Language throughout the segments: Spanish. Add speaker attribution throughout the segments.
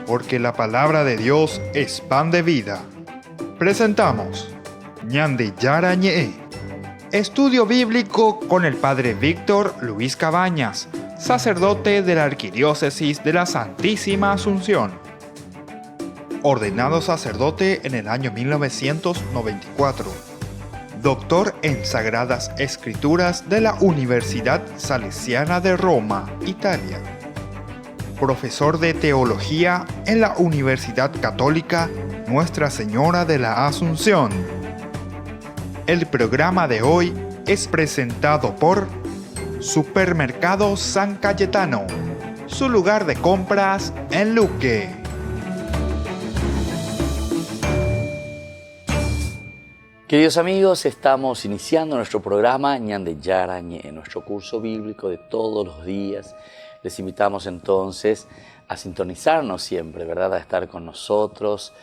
Speaker 1: Porque la palabra de Dios es pan de vida. Presentamos Ñande Yara Ñe, estudio bíblico con el Padre Víctor Luis Cabañas, sacerdote de la Arquidiócesis de la Santísima Asunción. Ordenado sacerdote en el año 1994. Doctor en Sagradas Escrituras de la Universidad Salesiana de Roma, Italia. Profesor de Teología en la Universidad Católica Nuestra Señora de la Asunción. El programa de hoy es presentado por Supermercado San Cayetano, su lugar de compras en Luque.
Speaker 2: Queridos amigos, estamos iniciando nuestro programa Ñande Yara Ñe, nuestro curso bíblico de todos los días. Les invitamos entonces a sintonizarnos siempre, ¿verdad? A estar con nosotros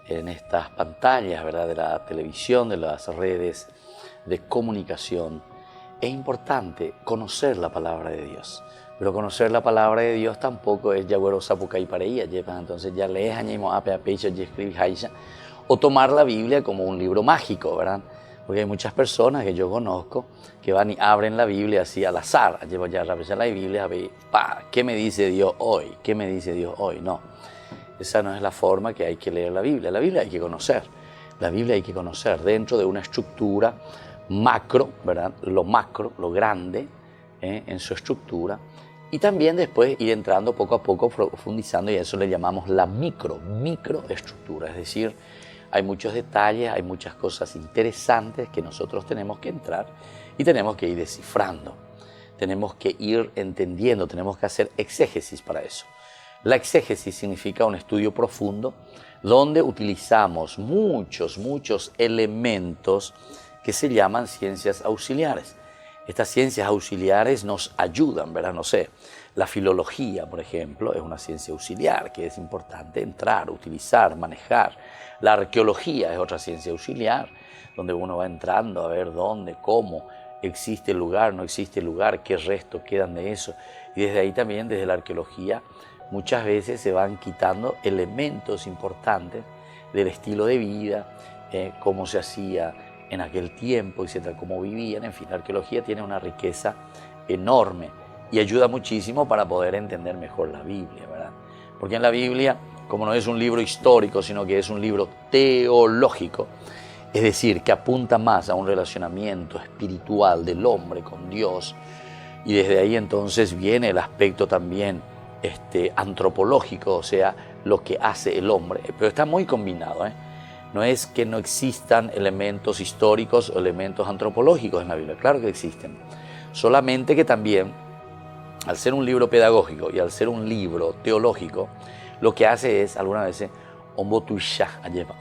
Speaker 2: en estas pantallas, ¿verdad? De la televisión, de las redes de comunicación. Es importante conocer la palabra de Dios, pero conocer la palabra de Dios tampoco es yagüero sapucay pareía, entonces ya lees añimo ape apecha y escribes haisha, o tomar la Biblia como un libro mágico, ¿verdad? Porque hay muchas personas que yo conozco que van y abren la Biblia así al azar, llevo ya la Biblia a ver, ¿qué me dice Dios hoy? ¿Qué me dice Dios hoy? No, esa no es la forma que hay que leer la Biblia. La Biblia hay que conocer, la Biblia hay que conocer dentro de una estructura macro, ¿verdad? Lo macro, lo grande, en su estructura, y también después ir entrando poco a poco, profundizando, y a eso le llamamos la microestructura, es decir, hay muchos detalles, hay muchas cosas interesantes que nosotros tenemos que entrar y tenemos que ir descifrando, tenemos que ir entendiendo, tenemos que hacer exégesis para eso. La exégesis significa un estudio profundo donde utilizamos muchos elementos que se llaman ciencias auxiliares. Estas ciencias auxiliares nos ayudan, ¿verdad? No sé, la filología, por ejemplo, es una ciencia auxiliar que es importante entrar, utilizar, manejar. La arqueología es otra ciencia auxiliar, donde uno va entrando a ver dónde, cómo, existe lugar, no existe lugar, qué restos quedan de eso. Y desde ahí también, desde la arqueología, muchas veces se van quitando elementos importantes del estilo de vida, cómo se hacía en aquel tiempo, etcétera, cómo vivían. En fin, la arqueología tiene una riqueza enorme y ayuda muchísimo para poder entender mejor la Biblia, ¿verdad? Porque en la Biblia, como no es un libro histórico, sino que es un libro teológico, es decir, que apunta más a un relacionamiento espiritual del hombre con Dios, y desde ahí entonces viene el aspecto también antropológico, o sea, lo que hace el hombre, pero está muy combinado, No es que no existan elementos históricos o elementos antropológicos en la Biblia, claro que existen, solamente que también, al ser un libro pedagógico y al ser un libro teológico, lo que hace es, algunas veces, ombo tuisha,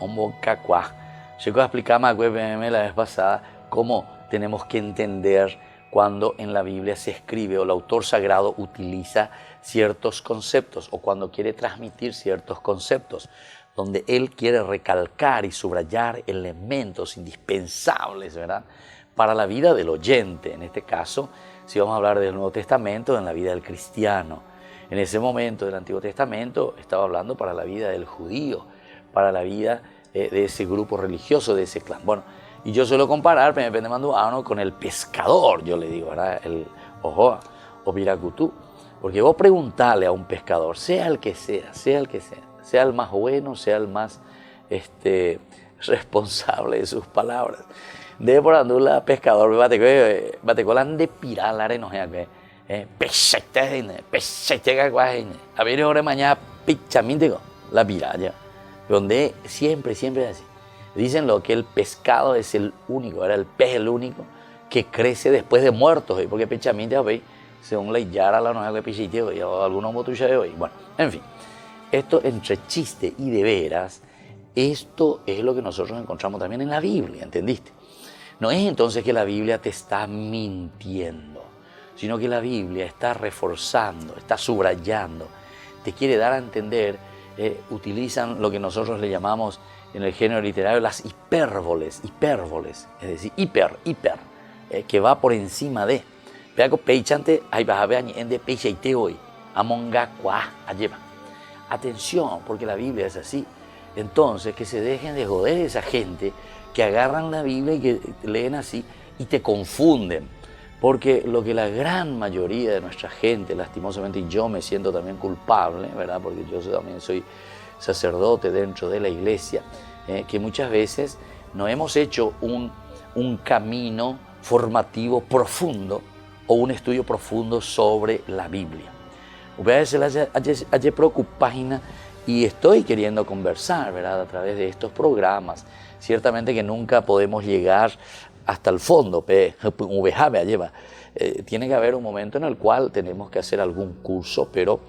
Speaker 2: ombo kakwa. Yo explicaba la vez pasada cómo tenemos que entender cuando en la Biblia se escribe o el autor sagrado utiliza ciertos conceptos o cuando quiere transmitir ciertos conceptos, donde él quiere recalcar y subrayar elementos indispensables, ¿verdad?, para la vida del oyente. En este caso, si vamos a hablar del Nuevo Testamento, en la vida del cristiano. En ese momento del Antiguo Testamento estaba hablando para la vida del judío, para la vida de ese grupo religioso, de ese clan. Bueno, y yo suelo comparar, me depende mando con el pescador, yo le digo, ¿verdad?, el ojoa o viracutú. Porque vos preguntarle a un pescador, sea el que sea, sea el más bueno, sea el más responsable de sus palabras. De por andula pescador, bate colan de piral areno, pesete caguaje, a ver ahora mañana pichamíntego, la piralla, donde siempre es así. Dicen lo que el pescado es el único, era el pez el único que crece después de muertos, porque pichamíntego, según la yara la nueva que pichiteo, y algunos motucha de hoy. Bueno, en fin, esto entre chiste y de veras, esto es lo que nosotros encontramos también en la Biblia, ¿entendiste? No es entonces que la Biblia te está mintiendo, sino que la Biblia está reforzando, está subrayando, te quiere dar a entender, utilizan lo que nosotros le llamamos en el género literario las hipérboles, es decir, hiper, que va por encima de. Vea que peichante, ahí vas a ver en de peicheite hoy, amonga cuá, alleva. Atención, porque la Biblia es así. Entonces, que se dejen de joder esa gente que agarran la Biblia y que leen así y te confunden. Porque lo que la gran mayoría de nuestra gente, lastimosamente, y yo me siento también culpable, ¿verdad? Porque yo también soy sacerdote dentro de la iglesia, que muchas veces no hemos hecho un camino formativo profundo o un estudio profundo sobre la Biblia. A veces hay preocupación y estoy queriendo conversar, ¿verdad? A través de estos programas. Ciertamente que nunca podemos llegar hasta el fondo, tiene que haber un momento en el cual tenemos que hacer algún curso, pero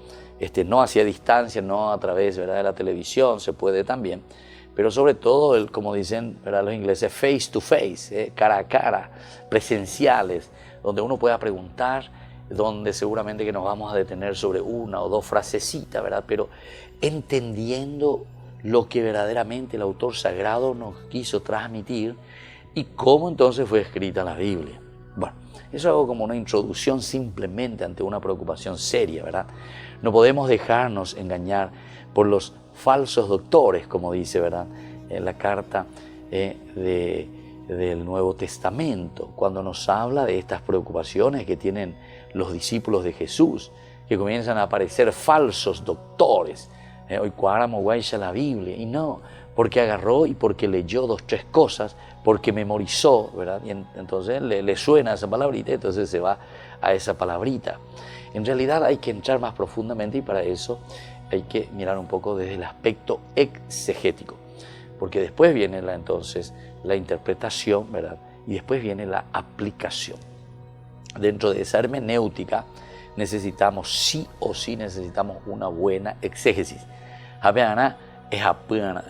Speaker 2: no hacia distancia, no a través, ¿verdad?, de la televisión, se puede también, pero sobre todo, como dicen, ¿verdad?, los ingleses, face to face, cara a cara, presenciales, donde uno pueda preguntar, donde seguramente que nos vamos a detener sobre una o dos frasecitas, ¿verdad?, pero entendiendo lo que verdaderamente el autor sagrado nos quiso transmitir y cómo entonces fue escrita la Biblia. Bueno, eso hago como una introducción simplemente ante una preocupación seria, ¿verdad? No podemos dejarnos engañar por los falsos doctores, como dice, ¿verdad?, en la carta del Nuevo Testamento, cuando nos habla de estas preocupaciones que tienen los discípulos de Jesús, que comienzan a aparecer falsos doctores. Hoy cuadramos guaycha la Biblia, y no, porque agarró y porque leyó 2, 3 cosas, porque memorizó, ¿verdad? Y entonces le suena esa palabrita, entonces se va a esa palabrita. En realidad hay que entrar más profundamente y para eso hay que mirar un poco desde el aspecto exegético, porque después viene entonces la interpretación, ¿verdad? Y después viene la aplicación. Dentro de esa hermenéutica necesitamos, sí o sí necesitamos una buena exégesis. Habeana es apenas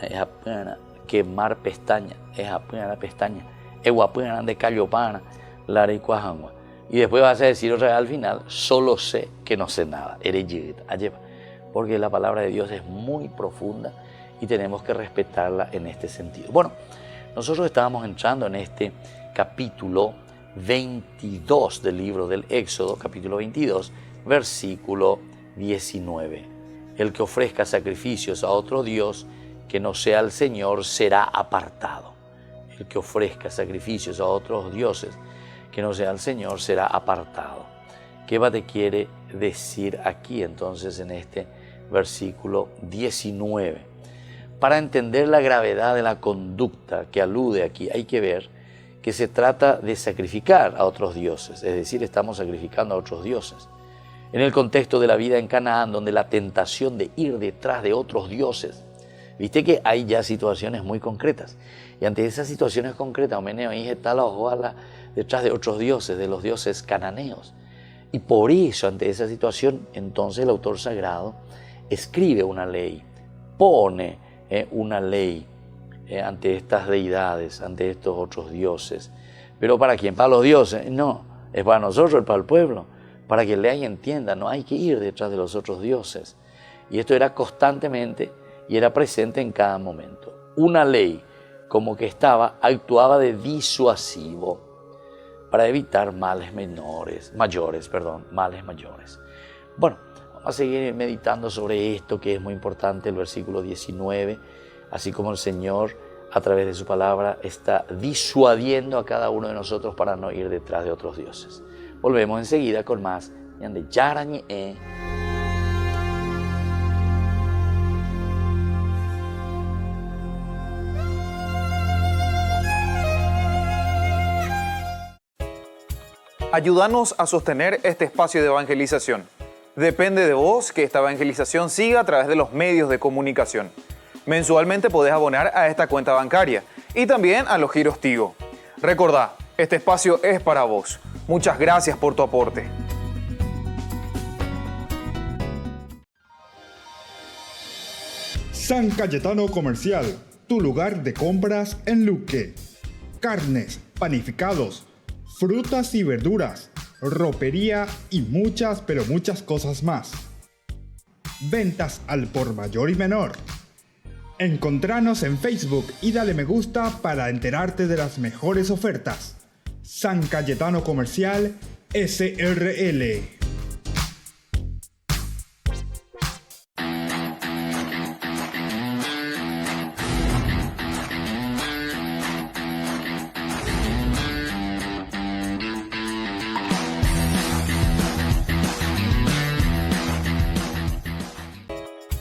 Speaker 2: quemar pestaña, es apenas pestaña, es guapana de callopana, lara y cuajangua. Y después vas a decir otra vez al final, solo sé que no sé nada, porque la palabra de Dios es muy profunda y tenemos que respetarla en este sentido. Bueno, nosotros estábamos entrando en este capítulo 22 del libro del Éxodo, capítulo 22, versículo 19. El que ofrezca sacrificios a otro Dios que no sea el Señor será apartado. El que ofrezca sacrificios a otros dioses que no sea el Señor será apartado. ¿Qué te quiere decir aquí entonces en este versículo 19? Para entender la gravedad de la conducta que alude aquí, hay que ver que se trata de sacrificar a otros dioses, es decir, estamos sacrificando a otros dioses. En el contexto de la vida en Canaán, donde la tentación de ir detrás de otros dioses, viste que hay ya situaciones muy concretas, y ante esas situaciones concretas, está la ojoala detrás de otros dioses, de los dioses cananeos, y por eso ante esa situación, entonces el autor sagrado escribe una ley, pone una ley ante estas deidades, ante estos otros dioses. ¿Pero para quién? ¿Para los dioses? No, es para nosotros, para el pueblo, para que lea y entienda, no hay que ir detrás de los otros dioses. Y esto era constantemente y era presente en cada momento. Una ley, como que actuaba de disuasivo para evitar males mayores. Bueno, vamos a seguir meditando sobre esto que es muy importante, el versículo 19, así como el Señor a través de su palabra está disuadiendo a cada uno de nosotros para no ir detrás de otros dioses. Volvemos enseguida con más Ñande Yarañe.
Speaker 3: Ayúdanos a sostener este espacio de evangelización. Depende de vos que esta evangelización siga a través de los medios de comunicación. Mensualmente podés abonar a esta cuenta bancaria y también a los giros Tigo. Recordá, este espacio es para vos. Muchas gracias por tu aporte.
Speaker 1: San Cayetano Comercial, tu lugar de compras en Luque. Carnes, panificados, frutas y verduras, ropería y muchas, pero muchas cosas más. Ventas al por mayor y menor. Encontranos en Facebook y dale me gusta para enterarte de las mejores ofertas. San Cayetano Comercial S.R.L.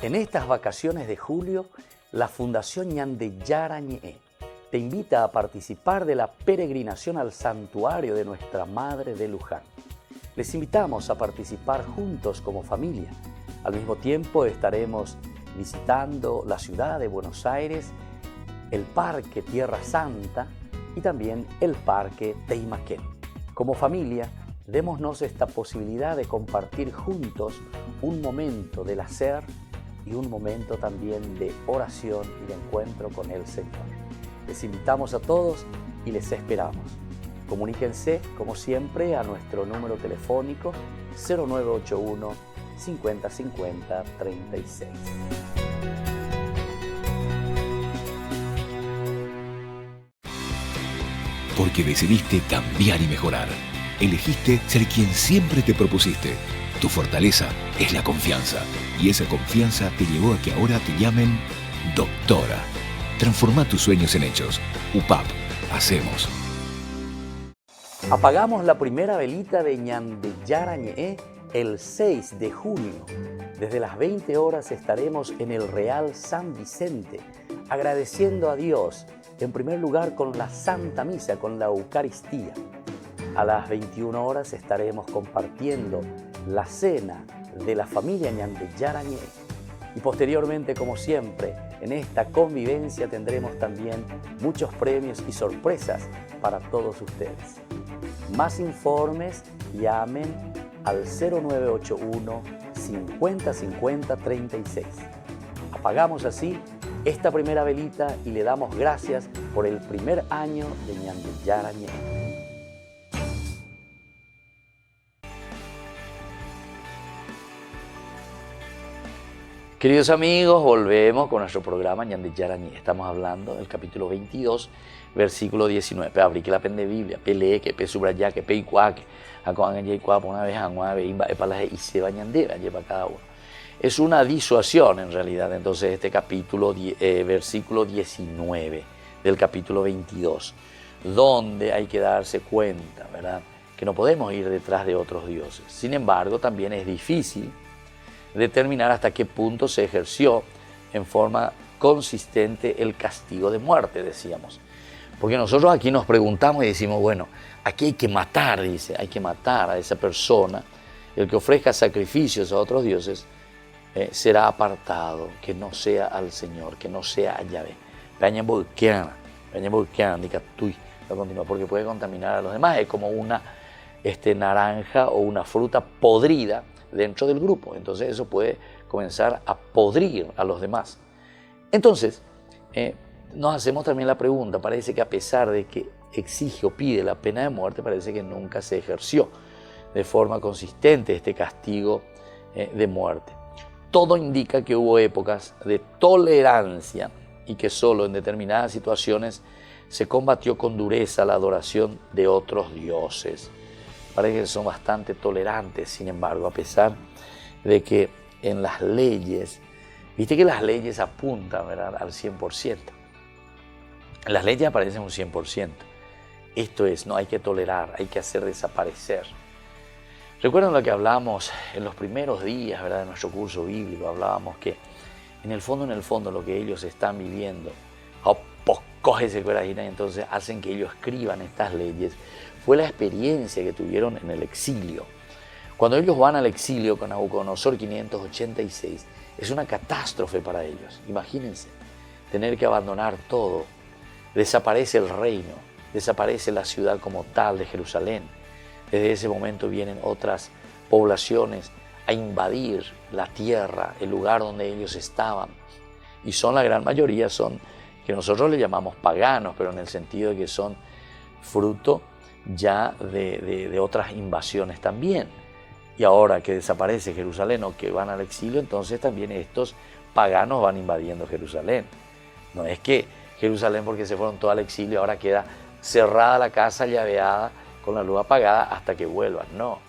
Speaker 2: En estas vacaciones de julio, la Fundación Ñande Yara Ñe'e te invita a participar de la peregrinación al santuario de Nuestra Madre de Luján. Les invitamos a participar juntos como familia. Al mismo tiempo estaremos visitando la ciudad de Buenos Aires, el Parque Tierra Santa y también el Parque Teimaquén. Como familia, démonos esta posibilidad de compartir juntos un momento del hacer y un momento también de oración y de encuentro con el Señor. Les invitamos a todos y les esperamos. Comuníquense, como siempre, a nuestro número telefónico 0981 50 50 36.
Speaker 4: Porque decidiste cambiar y mejorar. Elegiste ser quien siempre te propusiste. Tu fortaleza es la confianza. Y esa confianza te llevó a que ahora te llamen doctora. Transforma tus sueños en hechos. UPAP. Hacemos.
Speaker 2: Apagamos la primera velita de Ñande Yara Ñe'e el 6 de junio. Desde las 20 horas estaremos en el Real San Vicente, agradeciendo a Dios, en primer lugar con la Santa Misa, con la Eucaristía. A las 21 horas estaremos compartiendo la cena de la familia Ñande Yara Ñe'e. Y posteriormente, como siempre, en esta convivencia tendremos también muchos premios y sorpresas para todos ustedes. Más informes, llamen al 0981 50 50 36. Apagamos así esta primera velita y le damos gracias por el primer año de Ñande Yara Ñe'e. Queridos amigos, volvemos con nuestro programa Ñande Yara Ñe'e. Estamos hablando del capítulo 22, versículo 19. Pe abrí que la pende Biblia, pe lee, que pe subraya, que pe icuaque, acogan y por una vez, anuave, imba, epalaje, y se bañan de, lleva cada uno. Es una disuasión en realidad, entonces, este capítulo, versículo 19 del capítulo 22, donde hay que darse cuenta, ¿verdad?, que no podemos ir detrás de otros dioses. Sin embargo, también es difícil determinar hasta qué punto se ejerció en forma consistente el castigo de muerte, decíamos. Porque nosotros aquí nos preguntamos y decimos, bueno, aquí hay que matar, dice, hay que matar a esa persona. El que ofrezca sacrificios a otros dioses será apartado, que no sea al Señor, que no sea a Yahvé. Porque puede contaminar a los demás. Es como una naranja o una fruta podrida dentro del grupo. Entonces eso puede comenzar a podrir a los demás. Entonces, nos hacemos también la pregunta, parece que a pesar de que exige o pide la pena de muerte, parece que nunca se ejerció de forma consistente este castigo de muerte. Todo indica que hubo épocas de tolerancia y que solo en determinadas situaciones se combatió con dureza la adoración de otros dioses. Parece que son bastante tolerantes, sin embargo, a pesar de que en las leyes, viste que las leyes apuntan, ¿verdad?, al 100%. En las leyes aparecen un 100%. Esto es, no hay que tolerar, hay que hacer desaparecer. ¿Recuerdan lo que hablamos en los primeros días, ¿verdad?, de nuestro curso bíblico? Hablábamos que en el fondo, lo que ellos están viviendo, y entonces hacen que ellos escriban estas leyes, fue la experiencia que tuvieron en el exilio. Cuando ellos van al exilio con Nabucodonosor 586, es una catástrofe para ellos. Imagínense, tener que abandonar todo. Desaparece el reino, desaparece la ciudad como tal de Jerusalén. Desde ese momento vienen otras poblaciones a invadir la tierra, el lugar donde ellos estaban. Y la gran mayoría son, que nosotros le llamamos paganos, pero en el sentido de que son fruto ya de otras invasiones también. Y ahora que desaparece Jerusalén o que van al exilio, entonces también estos paganos van invadiendo Jerusalén. No es que Jerusalén, porque se fueron todos al exilio, ahora queda cerrada la casa, llaveada, con la luz apagada hasta que vuelvan. No,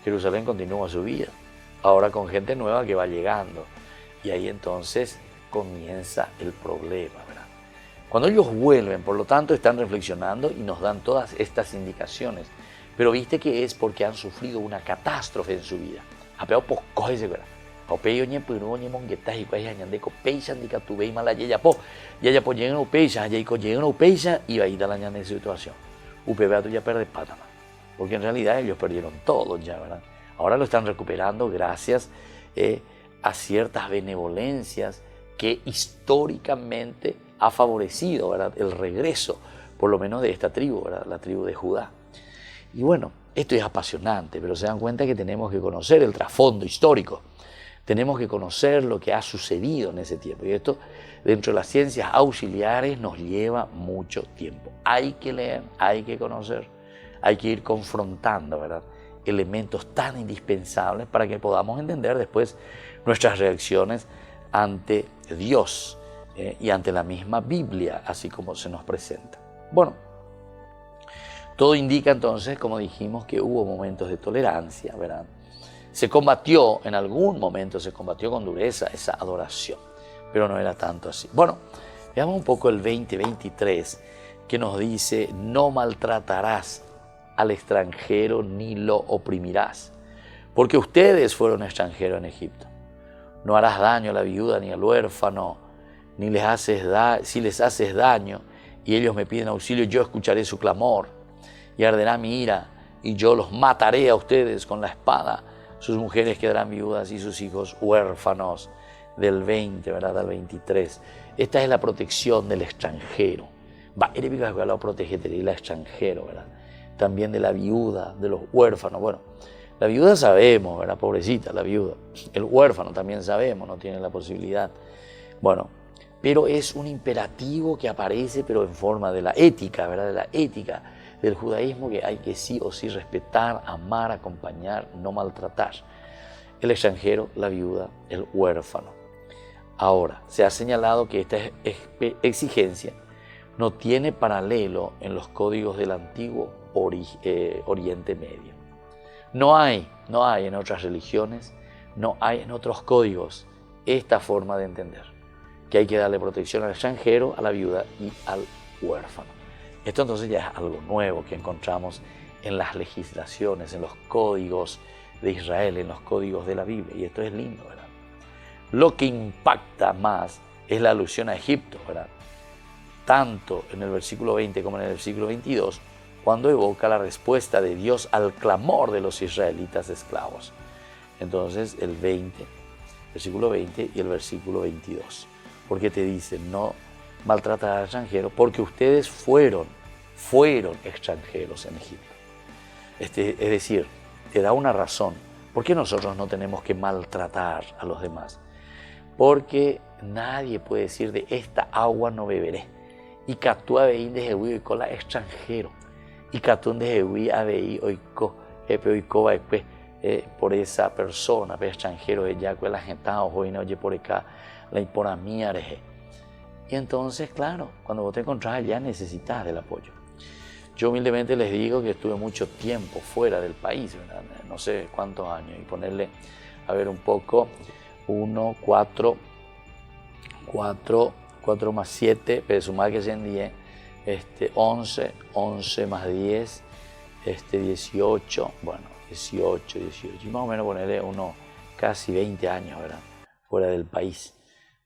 Speaker 2: Jerusalén continúa su vida, ahora con gente nueva que va llegando. Y ahí entonces comienza el problema, ¿verdad? Cuando ellos vuelven, por lo tanto, están reflexionando y nos dan todas estas indicaciones. Pero viste que es porque han sufrido una catástrofe en su vida. Opeyo ñe puro ñe monguetas y cuaja ñande copeisa ni catube y mala ya po llegan a upeisa, ya llegan a upeisa y va a ir a la ñande situación. UPB tú ya pierde pátama, porque en realidad ellos perdieron todo ya, ¿verdad? Ahora lo están recuperando gracias a ciertas benevolencias que históricamente ha favorecido, ¿verdad?, el regreso, por lo menos de esta tribu, ¿verdad?, la tribu de Judá. Y bueno, esto es apasionante, pero se dan cuenta que tenemos que conocer el trasfondo histórico. Tenemos que conocer lo que ha sucedido en ese tiempo. Y esto, dentro de las ciencias auxiliares, nos lleva mucho tiempo. Hay que leer, hay que conocer, hay que ir confrontando, ¿verdad?, elementos tan indispensables para que podamos entender después nuestras reacciones ante Dios y ante la misma Biblia, así como se nos presenta. Bueno, todo indica entonces, como dijimos, que hubo momentos de tolerancia, ¿verdad? Se combatió, en algún momento se combatió con dureza esa adoración, pero no era tanto así. Bueno, veamos un poco el 20:23, que nos dice: no maltratarás al extranjero ni lo oprimirás, porque ustedes fueron extranjeros en Egipto. No harás daño a la viuda ni al huérfano, ni si les haces daño y ellos me piden auxilio, yo escucharé su clamor y arderá mi ira y yo los mataré a ustedes con la espada. Sus mujeres quedarán viudas y sus hijos huérfanos. Del 20, ¿verdad?, al 23. Esta es la protección del extranjero. Va, eres lo protegete del extranjero, ¿verdad? También de la viuda, de los huérfanos. Bueno, la viuda sabemos, ¿verdad?, pobrecita la viuda. El huérfano también sabemos, no tiene la posibilidad. Bueno, pero es un imperativo que aparece, pero en forma de la ética, ¿verdad?, de la ética del judaísmo, que hay que sí o sí respetar, amar, acompañar, no maltratar. El extranjero, la viuda, el huérfano. Ahora, se ha señalado que esta exigencia no tiene paralelo en los códigos del antiguo Oriente Medio. No hay en otras religiones, no hay en otros códigos esta forma de entender, que hay que darle protección al extranjero, a la viuda y al huérfano. Esto entonces ya es algo nuevo que encontramos en las legislaciones, en los códigos de Israel, en los códigos de la Biblia, y esto es lindo, ¿verdad? Lo que impacta más es la alusión a Egipto, ¿verdad?, tanto en el versículo 20 como en el versículo 22, cuando evoca la respuesta de Dios al clamor de los israelitas esclavos. Entonces el versículo 20 y el versículo 22, porque te dice: no maltratar al extranjero, porque ustedes fueron extranjeros en Egipto. Es decir, te da una razón. ¿Por qué nosotros no tenemos que maltratar a los demás? Porque nadie puede decir: de esta agua no beberé. Y catú abeí de Jehuí oiko la extranjero. Y catún de Jehuí abeí oiko por esa persona, extranjero, ella que la gente oye oye por acá la imporamía areje. Y entonces, claro, cuando vos te encontrás allá necesitas del apoyo. Yo humildemente les digo que estuve mucho tiempo fuera del país, ¿verdad?, no sé cuántos años, y ponerle, a ver un poco, 4 más 7, pero sumar que sean 10, 11 más 10, 18, bueno, 18, y más o menos ponerle casi 20 años, ¿verdad?, fuera del país.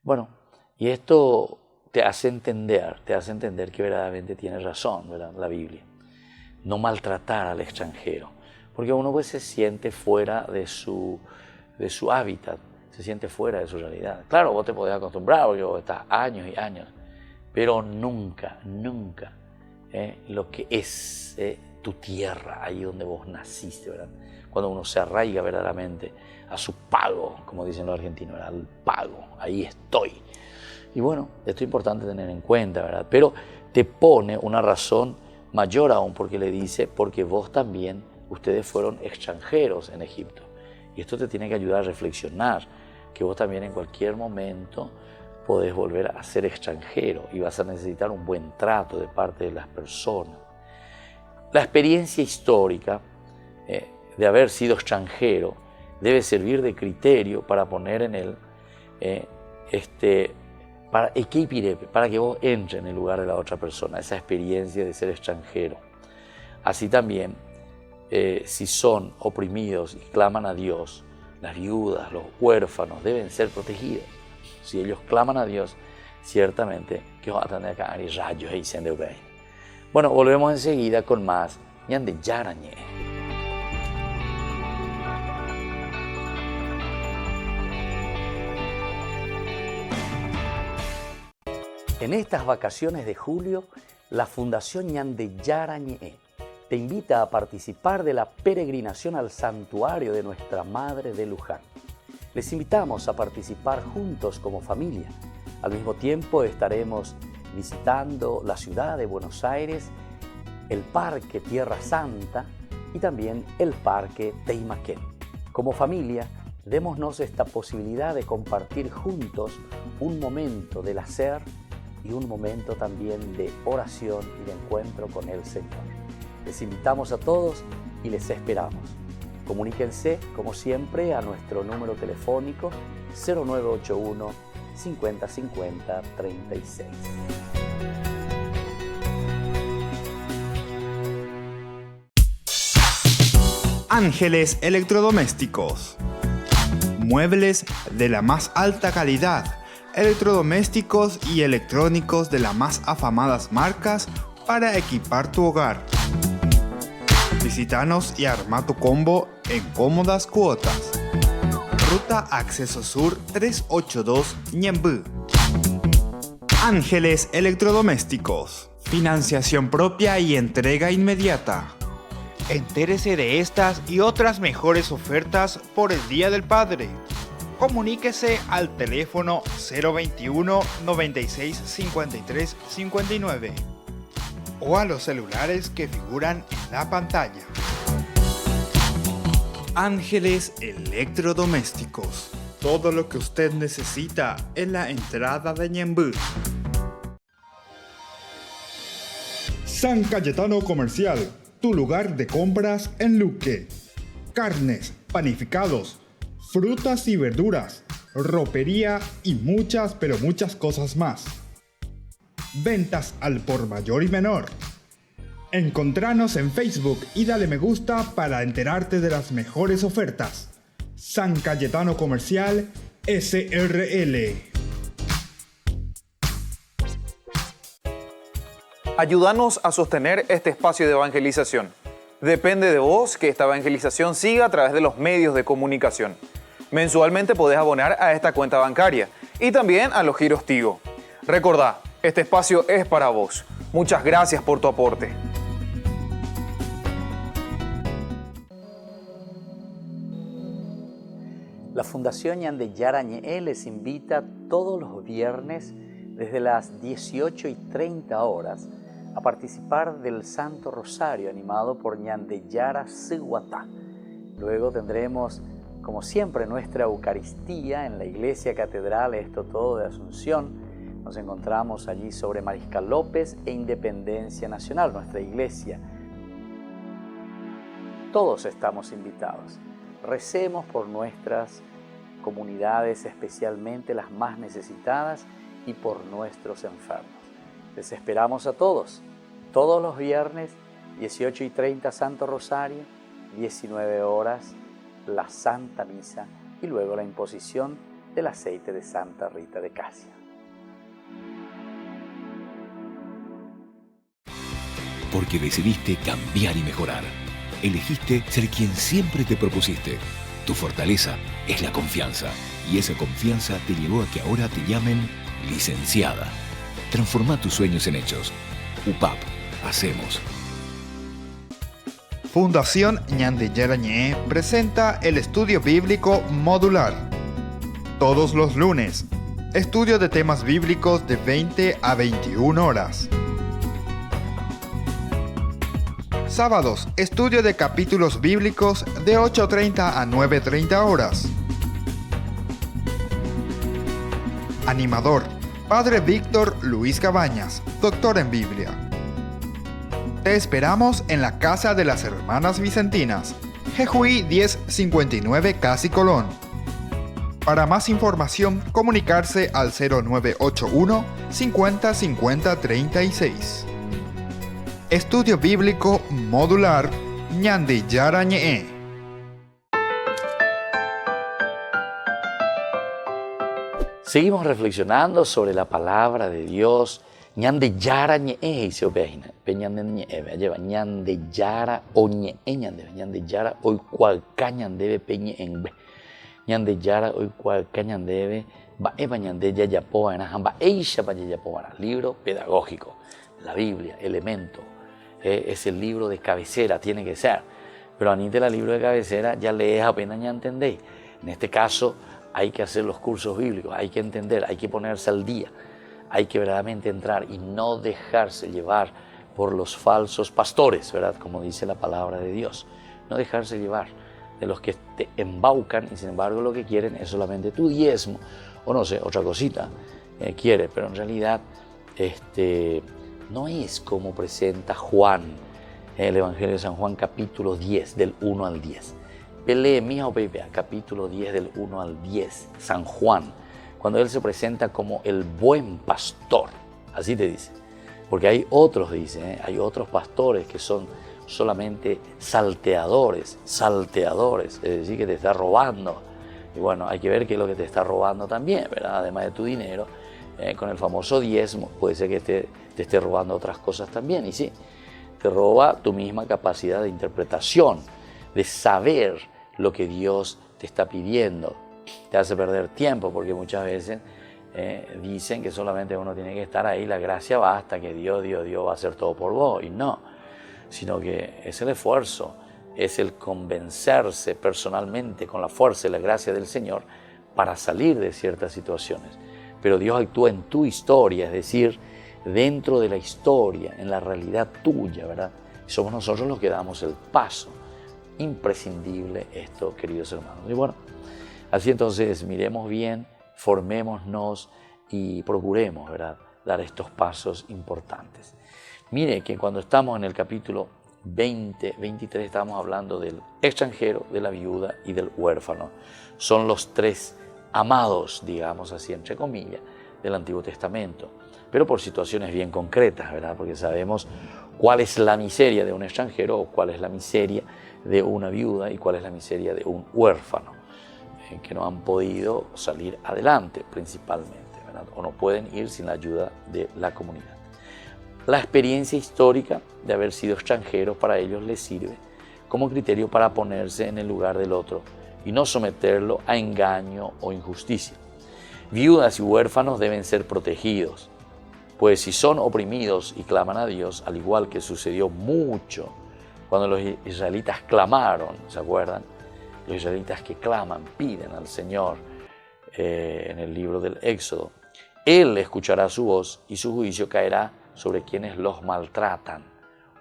Speaker 2: Bueno, y esto te hace entender que verdaderamente tiene razón, ¿verdad?, la Biblia. No maltratar al extranjero, porque uno pues se siente fuera de su hábitat, se siente fuera de su realidad. Claro, vos te podés acostumbrar porque vos estás años y años, pero nunca lo que es tu tierra, ahí donde vos naciste, ¿verdad? Cuando uno se arraiga verdaderamente a su pago, como dicen los argentinos, ¿verdad?, al pago, ahí estoy. Y bueno, esto es importante tener en cuenta, ¿verdad? Pero te pone una razón mayor aún, porque le dice: porque vos también, ustedes fueron extranjeros en Egipto. Y esto te tiene que ayudar a reflexionar, que vos también en cualquier momento podés volver a ser extranjero y vas a necesitar un buen trato de parte de las personas. La experiencia histórica de haber sido extranjero debe servir de criterio para poner en él para que vos entres en el lugar de la otra persona, esa experiencia de ser extranjero. Así también, si son oprimidos y claman a Dios, las viudas, los huérfanos deben ser protegidos. Si ellos claman a Dios, ciertamente que van a tener que haber rayos y se de. Bueno, volvemos enseguida con más Ñande Yarañe. En estas vacaciones de julio, la Fundación Ñande Yarañe te invita a participar de la peregrinación al santuario de Nuestra Madre de Luján. Les invitamos a participar juntos como familia. Al mismo tiempo estaremos visitando la ciudad de Buenos Aires, el Parque Tierra Santa y también el Parque Teimaquén. Como familia, démonos esta posibilidad de compartir juntos un momento del hacer y un momento también de oración y de encuentro con el Señor. Les invitamos a todos y les esperamos. Comuníquense, como siempre, a nuestro número telefónico 0981 50 50 36.
Speaker 1: Ángeles Electrodomésticos. Muebles de la más alta calidad, electrodomésticos y electrónicos de las más afamadas marcas para equipar tu hogar. Visítanos y arma tu combo en cómodas cuotas. Ruta Acceso Sur 382 Ñemby. Ángeles Electrodomésticos. Financiación propia y entrega inmediata. Entérese de estas y otras mejores ofertas por el Día del Padre. Comuníquese al teléfono 021 96 53 59 o a los celulares que figuran en la pantalla. Ángeles Electrodomésticos. Todo lo que usted necesita en la entrada de Ñemby. San Cayetano Comercial, tu lugar de compras en Luque. Carnes, panificados, frutas y verduras, ropería y muchas, pero muchas cosas más. Ventas al por mayor y menor. Encontranos en Facebook y dale me gusta para enterarte de las mejores ofertas. San Cayetano Comercial SRL.
Speaker 3: Ayúdanos a sostener este espacio de evangelización. Depende de vos que esta evangelización siga a través de los medios de comunicación. Mensualmente podés abonar a esta cuenta bancaria y también a los giros Tigo. Recordá, este espacio es para vos. Muchas gracias por tu aporte.
Speaker 2: La Fundación Ñande Yarañe les invita todos los viernes desde las 18:30 horas a participar del Santo Rosario animado por Ñande Yara Siguatá. Luego tendremos, como siempre, nuestra Eucaristía en la Iglesia Catedral Esto Todo de Asunción. Nos encontramos allí sobre Mariscal López e Independencia Nacional, nuestra iglesia. Todos estamos invitados. Recemos por nuestras comunidades, especialmente las más necesitadas, y por nuestros enfermos. Les esperamos a todos los viernes, 18:30 Santo Rosario, 19 horas la Santa Misa y luego la imposición del aceite de Santa Rita de Casia.
Speaker 4: Porque decidiste cambiar y mejorar. Elegiste ser quien siempre te propusiste. Tu fortaleza es la confianza. Y esa confianza te llevó a que ahora te llamen licenciada. Transforma tus sueños en hechos. UPAP. Hacemos.
Speaker 1: Fundación Ñande Yarañe presenta el estudio bíblico modular. Todos los lunes, estudio de temas bíblicos de 20 a 21 horas. Sábados, estudio de capítulos bíblicos de 8:30 a 9:30 horas. Animador, Padre Víctor Luis Cabañas, doctor en Biblia. Te esperamos en la Casa de las Hermanas Vicentinas, Jejuí 1059 Casi Colón. Para más información, comunicarse al 0981 50 50 36. Estudio Bíblico Modular Ñande Yarañe.
Speaker 2: Seguimos reflexionando sobre la palabra de Dios. Ñande yara ñe se obeina, peñande ñe lleva ñande yara o ñe ñande yara hoy cual cañan debe peñe en be. Ñande yara hoy cual cañan debe va eva ñande ya yapoa en hamba eisha pa yapoa. Libro pedagógico, la Biblia, elemento, es el libro de cabecera, tiene que ser. Pero anite la libro de cabecera ya lees apenas ya entendéis. En este caso hay que hacer los cursos bíblicos, hay que entender, hay que ponerse al día. Hay que verdaderamente entrar y no dejarse llevar por los falsos pastores, ¿verdad? Como dice la palabra de Dios. No dejarse llevar de los que te embaucan y sin embargo lo que quieren es solamente tu diezmo o no sé, otra cosita quiere, pero en realidad no es como presenta Juan, el Evangelio de San Juan capítulo 10 del 1 al 10. Pelee mija o pepe, capítulo 10 del 1 al 10, San Juan. Cuando él se presenta como el buen pastor, así te dice. Porque hay otros, dice, hay otros pastores que son solamente salteadores, es decir, que te está robando. Y bueno, hay que ver qué es lo que te está robando también, ¿verdad? Además de tu dinero, con el famoso diezmo, puede ser que te esté robando otras cosas también. Y sí, te roba tu misma capacidad de interpretación, de saber lo que Dios te está pidiendo. Te hace perder tiempo porque muchas veces dicen que solamente uno tiene que estar ahí, la gracia basta, que Dios va a hacer todo por vos. Y no, sino que es el esfuerzo, es el convencerse personalmente con la fuerza y la gracia del Señor para salir de ciertas situaciones. Pero Dios actúa en tu historia, es decir, dentro de la historia, en la realidad tuya, ¿verdad? Y somos nosotros los que damos el paso. Imprescindible esto, queridos hermanos. Y bueno, así entonces miremos bien, formémonos y procuremos, ¿verdad?, dar estos pasos importantes. Mire que cuando estamos en el capítulo 20, 23 estamos hablando del extranjero, de la viuda y del huérfano. Son los tres amados, digamos así, entre comillas, del Antiguo Testamento, pero por situaciones bien concretas, ¿verdad? Porque sabemos cuál es la miseria de un extranjero o cuál es la miseria de una viuda y cuál es la miseria de un huérfano, que no han podido salir adelante principalmente, ¿verdad? O no pueden ir sin la ayuda de la comunidad. La experiencia histórica de haber sido extranjeros para ellos les sirve como criterio para ponerse en el lugar del otro y no someterlo a engaño o injusticia. Viudas y huérfanos deben ser protegidos, pues si son oprimidos y claman a Dios, al igual que sucedió mucho cuando los israelitas clamaron, ¿se acuerdan? Los israelitas que claman, piden al Señor en el libro del Éxodo. Él escuchará su voz y su juicio caerá sobre quienes los maltratan.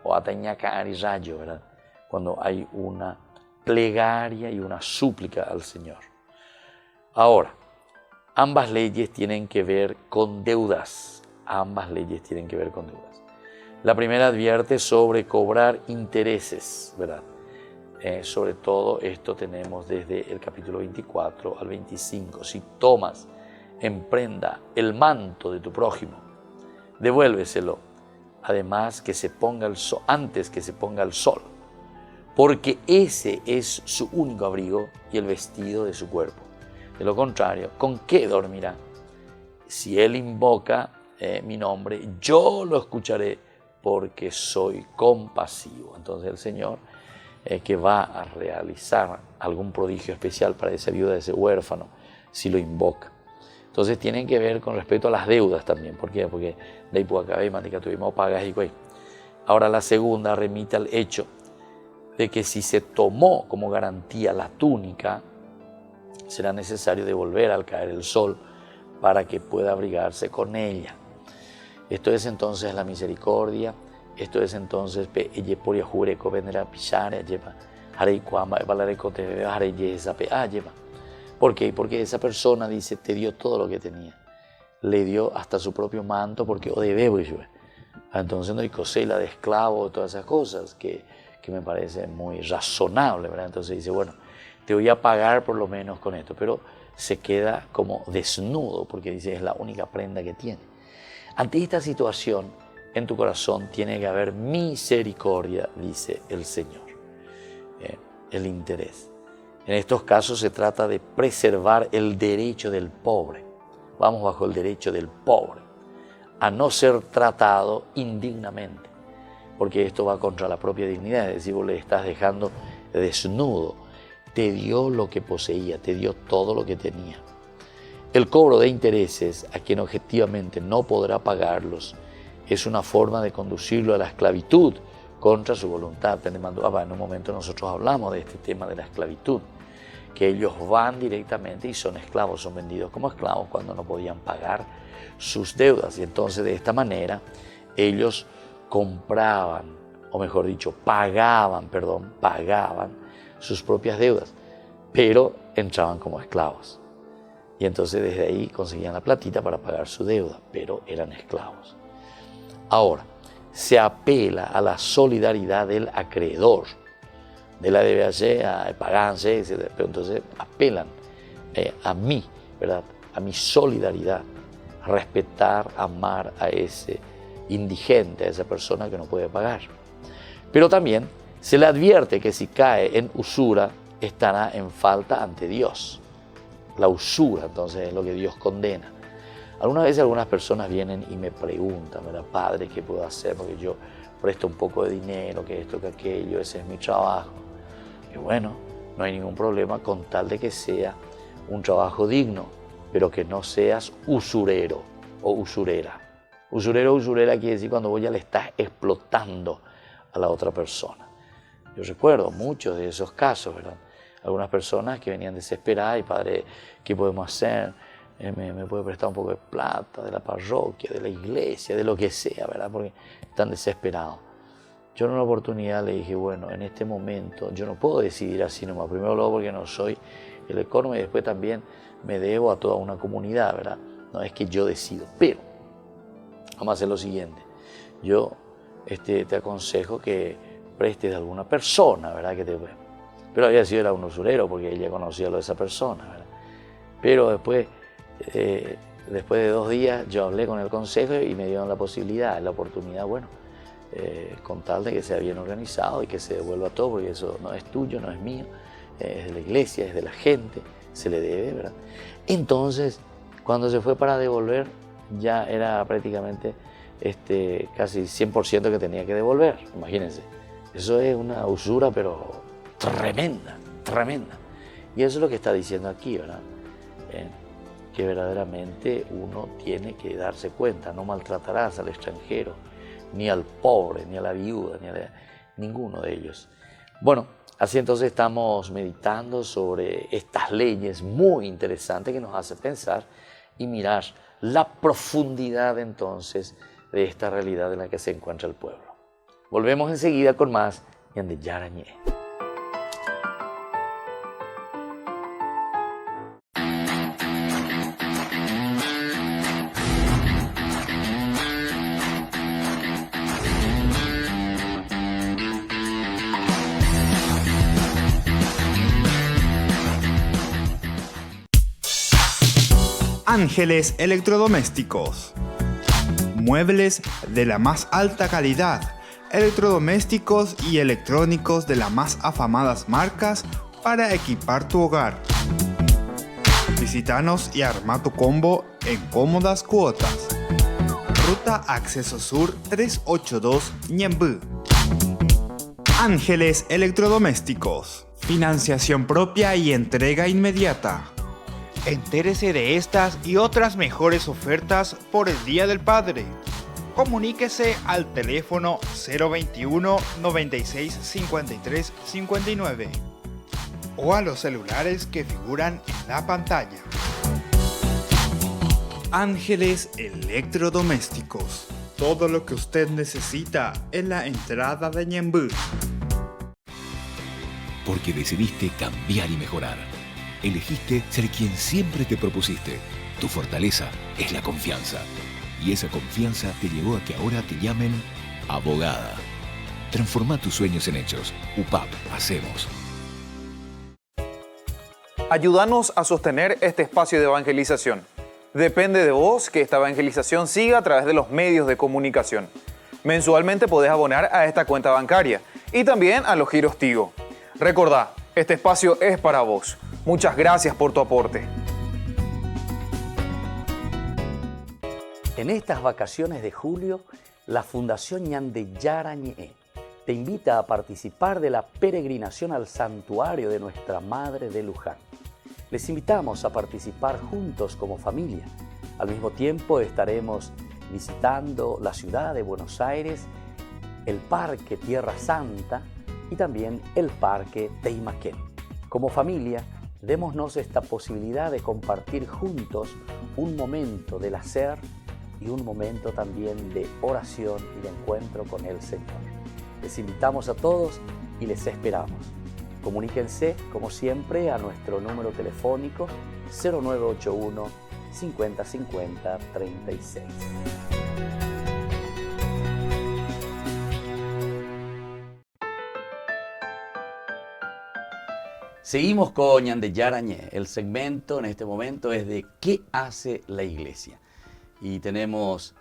Speaker 2: O atañaca y rayo, ¿verdad? Cuando hay una plegaria y una súplica al Señor. Ahora, ambas leyes tienen que ver con deudas. Ambas leyes tienen que ver con deudas. La primera advierte sobre cobrar intereses, ¿verdad? Sobre todo esto tenemos desde el capítulo 24 al 25. Si tomas en prenda el manto de tu prójimo, devuélveselo, además que se ponga el sol, antes que se ponga el sol, porque ese es su único abrigo y el vestido de su cuerpo. De lo contrario, ¿con qué dormirá? Si él invoca mi nombre, yo lo escucharé porque soy compasivo. Entonces el Señor que va a realizar algún prodigio especial para esa viuda, ese huérfano, si lo invoca. Entonces tienen que ver con respecto a las deudas también. ¿Por qué? Porque de ahí por acá tuvimos pagas y güey. Ahora la segunda remite al hecho de que si se tomó como garantía la túnica, será necesario devolver al caer el sol para que pueda abrigarse con ella. Esto es entonces la misericordia. Esto es entonces ¿por qué? Porque esa persona dice, te dio todo lo que tenía. Le dio hasta su propio manto porque entonces no hay cosela de esclavo, todas esas cosas que me parece muy razonable, ¿verdad? Entonces dice, bueno, te voy a pagar por lo menos con esto, pero se queda como desnudo porque dice, es la única prenda que tiene. Ante esta situación, en tu corazón tiene que haber misericordia, dice el Señor, el interés. En estos casos se trata de preservar el derecho del pobre, vamos bajo el derecho del pobre a no ser tratado indignamente, porque esto va contra la propia dignidad, es decir, vos le estás dejando desnudo. Te dio lo que poseía, te dio todo lo que tenía. El cobro de intereses a quien objetivamente no podrá pagarlos es una forma de conducirlo a la esclavitud contra su voluntad. En un momento nosotros hablamos de este tema de la esclavitud, que ellos van directamente y son esclavos, son vendidos como esclavos cuando no podían pagar sus deudas. Y entonces de esta manera ellos compraban, o mejor dicho, pagaban sus propias deudas, pero entraban como esclavos. Y entonces desde ahí conseguían la platita para pagar su deuda, pero eran esclavos. Ahora, se apela a la solidaridad del acreedor, de la DBH, paganse, etc. Pero entonces apelan a mí, ¿verdad? A mi solidaridad, a respetar, amar a ese indigente, a esa persona que no puede pagar. Pero también se le advierte que si cae en usura, estará en falta ante Dios. La usura, entonces, es lo que Dios condena. Algunas veces algunas personas vienen y me preguntan, ¿verdad? Padre, ¿qué puedo hacer? Porque yo presto un poco de dinero, que esto, que aquello, ese es mi trabajo. Y bueno, no hay ningún problema con tal de que sea un trabajo digno, pero que no seas usurero o usurera. Usurero o usurera quiere decir cuando vos ya le estás explotando a la otra persona. Yo recuerdo muchos de esos casos, ¿verdad? Algunas personas que venían desesperadas y padre, ¿qué podemos hacer? ¿Me puede prestar un poco de plata de la parroquia, de la iglesia, de lo que sea, ¿verdad? Porque están desesperados. Yo en una oportunidad le dije, bueno, en este momento yo no puedo decidir así nomás. Primero luego porque no soy el economista y después también me debo a toda una comunidad, ¿verdad? No es que yo decido, pero vamos a hacer lo siguiente. Yo te aconsejo que prestes de alguna persona, ¿verdad? Pero había sido era un usurero porque ella conocía lo de esa persona, ¿verdad? Pero después de 2 días yo hablé con el consejo y me dieron la posibilidad, la oportunidad, bueno, con tal de que sea bien organizado y que se devuelva todo, porque eso no es tuyo, no es mío, es de la iglesia, es de la gente, se le debe, ¿verdad? Entonces, cuando se fue para devolver, ya era prácticamente casi 100% que tenía que devolver, imagínense. Eso es una usura, pero tremenda, tremenda. Y eso es lo que está diciendo aquí, ¿verdad? Que verdaderamente uno tiene que darse cuenta, no maltratarás al extranjero, ni al pobre, ni a la viuda, ni a ninguno de ellos. Bueno, así entonces estamos meditando sobre estas leyes muy interesantes que nos hacen pensar y mirar la profundidad entonces de esta realidad en la que se encuentra el pueblo. Volvemos enseguida con más Ñan de Yarañé.
Speaker 1: Ángeles Electrodomésticos. Muebles de la más alta calidad, electrodomésticos y electrónicos de las más afamadas marcas para equipar tu hogar. Visítanos y arma tu combo en cómodas cuotas. Ruta Acceso Sur 382 Ñemby. Ángeles Electrodomésticos. Financiación propia y entrega inmediata. Entérese de estas y otras mejores ofertas por el Día del Padre. Comuníquese al teléfono 021 96 53 59 o a los celulares que figuran en la pantalla. Ángeles Electrodomésticos. Todo lo que usted necesita en la entrada de Ñemby.
Speaker 4: Porque decidiste cambiar y mejorar. Elegiste ser quien siempre te propusiste. Tu fortaleza es la confianza. Y esa confianza te llevó a que ahora te llamen abogada. Transforma tus sueños en hechos. UPAP, hacemos.
Speaker 3: Ayúdanos a sostener este espacio de evangelización. Depende de vos que esta evangelización siga a través de los medios de comunicación. Mensualmente podés abonar a esta cuenta bancaria y también a los giros Tigo. Recordá, este espacio es para vos. Muchas gracias por tu aporte.
Speaker 2: En estas vacaciones de julio, la Fundación Ñande Yarañe te invita a participar de la peregrinación al santuario de Nuestra Madre de Luján. Les invitamos a participar juntos como familia. Al mismo tiempo estaremos visitando la ciudad de Buenos Aires, el Parque Tierra Santa y también el Parque Teimaquén. Como familia, démonos esta posibilidad de compartir juntos un momento del hacer y un momento también de oración y de encuentro con el Señor. Les invitamos a todos y les esperamos. Comuníquense, como siempre, a nuestro número telefónico 0981 50 50 36. Seguimos con Ñande Yarañe. El segmento en este momento es de ¿qué hace la iglesia? Y tenemos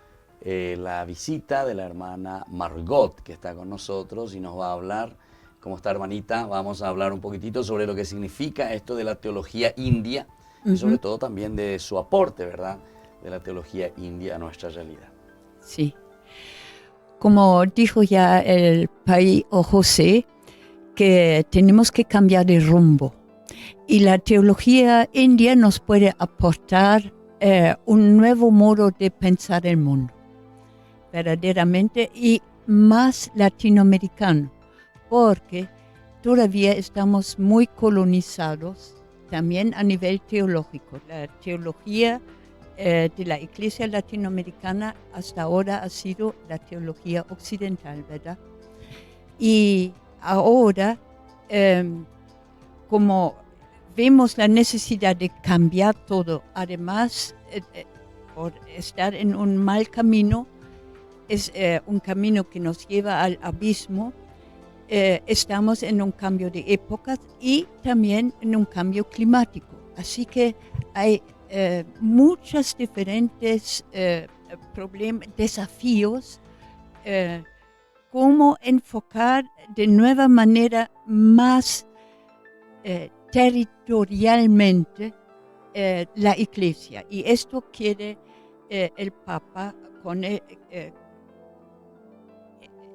Speaker 2: la visita de la hermana Margot, que está con nosotros y nos va a hablar. ¿Cómo está, hermanita? Vamos a hablar un poquitito sobre lo que significa esto de la teología india y sobre todo también de su aporte, ¿verdad?, de la teología india a nuestra realidad.
Speaker 5: Sí. Como dijo ya el Pai o José, que tenemos que cambiar de rumbo. Y la teología india nos puede aportar un nuevo modo de pensar el mundo, verdaderamente, y más latinoamericano, porque todavía estamos muy colonizados también a nivel teológico. La teología de la Iglesia latinoamericana hasta ahora ha sido la teología occidental, ¿verdad? Y ahora, como vemos la necesidad de cambiar todo, además por estar en un mal camino, es un camino que nos lleva al abismo, estamos en un cambio de épocas y también en un cambio climático. Así que hay muchos diferentes desafíos, cómo enfocar de nueva manera más territorialmente la Iglesia. Y esto quiere el Papa con